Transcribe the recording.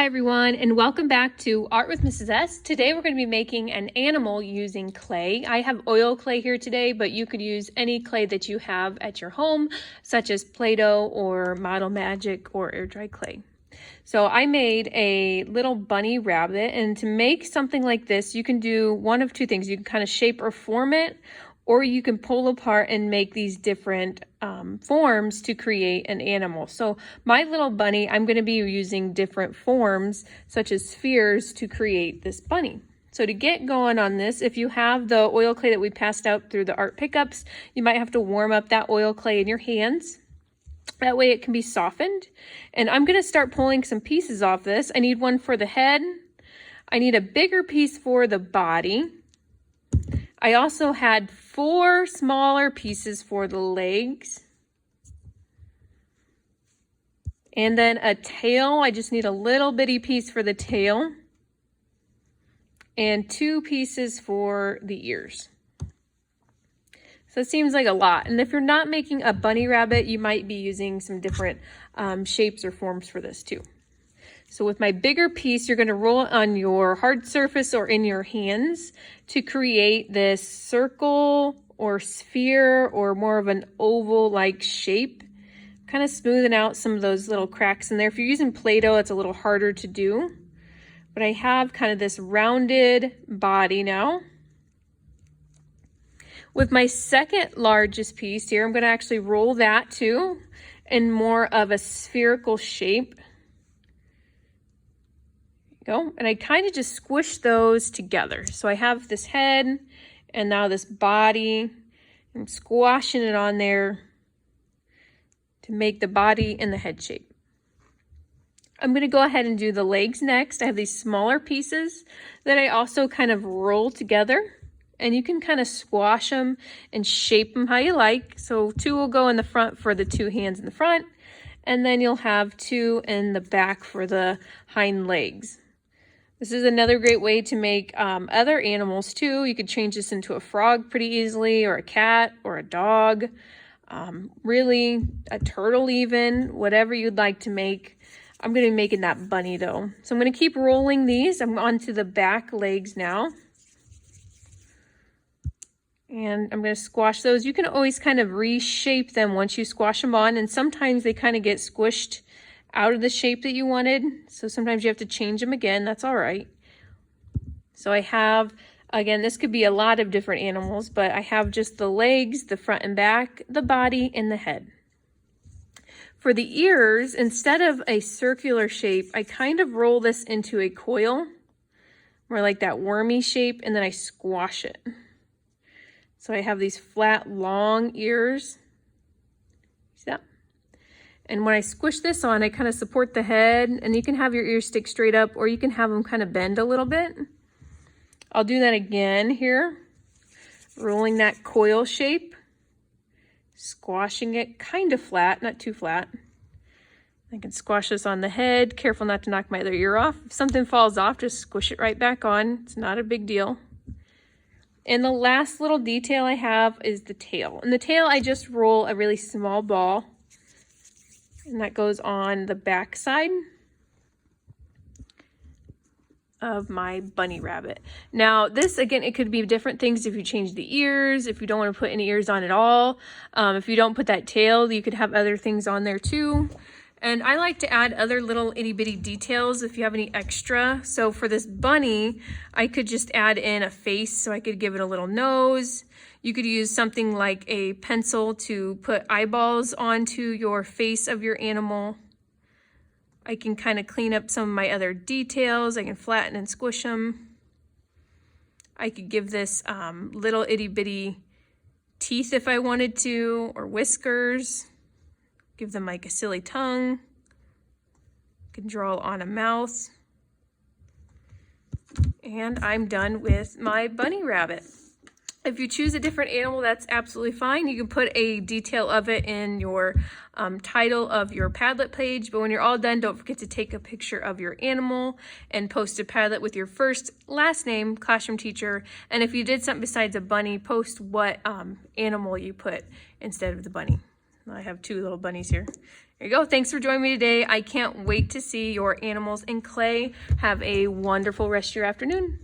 everyone, and welcome back to Art with Mrs. S. Today we're going to be making an animal using clay. I have oil clay here today, but you could use any clay that you have at your home, such as Play-Doh or Model Magic or air dry clay. So I made a little bunny rabbit, and to make something like this, you can do one of two things. You can kind of shape or form it, or you can pull apart and make these different forms to create an animal. So my little bunny, I'm going to be using different forms, such as spheres, to create this bunny. So to get going on this, if you have the oil clay that we passed out through the art pickups, you might have to warm up that oil clay in your hands. That way it can be softened. And I'm going to start pulling some pieces off this. I need one for the head. I need a bigger piece for the body. I also had 4 smaller pieces for the legs. And then a tail. I just need a little bitty piece for the tail. And 2 pieces for the ears. So it seems like a lot. And if you're not making a bunny rabbit, you might be using some different shapes or forms for this too. So with my bigger piece, you're going to roll it on your hard surface or in your hands to create this circle or sphere or more of an oval-like shape. Kind of smoothing out some of those little cracks in there. If you're using Play-Doh, it's a little harder to do. But I have kind of this rounded body now. With my second largest piece here, I'm going to actually roll that too in more of a spherical shape. Go. And I kind of just squish those together. So I have this head and now this body. I'm squashing it on there to make the body and the head shape. I'm going to go ahead and do the legs next. I have these smaller pieces that I also kind of roll together. And you can kind of squash them and shape them how you like. So 2 will go in the front for the 2 hands in the front. And then you'll have 2 in the back for the hind legs. This is another great way to make other animals too. You could change this into a frog pretty easily, or a cat, or a dog, really a turtle even, whatever you'd like to make. I'm going to be making that bunny though. So I'm going to keep rolling these. I'm on to the back legs now. And I'm going to squash those. You can always kind of reshape them once you squash them on, and sometimes they kind of get squished out of the shape that you wanted. So sometimes you have to change them again. That's all right. So I have, again, this could be a lot of different animals, but I have just the legs, the front and back, the body, and the head. For the ears, instead of a circular shape, I kind of roll this into a coil, more like that wormy shape, and then I squash it. So I have these flat, long ears. See that? And when I squish this on, I kind of support the head, and you can have your ears stick straight up, or you can have them kind of bend a little bit. I'll do that again here, rolling that coil shape, squashing it kind of flat, not too flat. I can squash this on the head, careful not to knock my other ear off. If something falls off, just squish it right back on. It's not a big deal. And the last little detail I have is the tail. And the tail, I just roll a really small ball. And that goes on the back side of my bunny rabbit. Now this, again, it could be different things if you change the ears, if you don't want to put any ears on at all. If you don't put that tail, you could have other things on there too. And I like to add other little itty bitty details if you have any extra. So for this bunny, I could just add in a face, so I could give it a little nose. You could use something like a pencil to put eyeballs onto your face of your animal. I can kind of clean up some of my other details. I can flatten and squish them. I could give this little itty bitty teeth if I wanted to, or whiskers. Give them like a silly tongue. I can draw on a mouth. And I'm done with my bunny rabbit. If you choose a different animal, that's absolutely fine. You can put a detail of it in your title of your Padlet page, but when you're all done, don't forget to take a picture of your animal and post a Padlet with your first, last name, classroom teacher, and if you did something besides a bunny, post what animal you put instead of the bunny. I have 2 little bunnies here. There you go. Thanks for joining me today. I can't wait to see your animals in clay. Have a wonderful rest of your afternoon.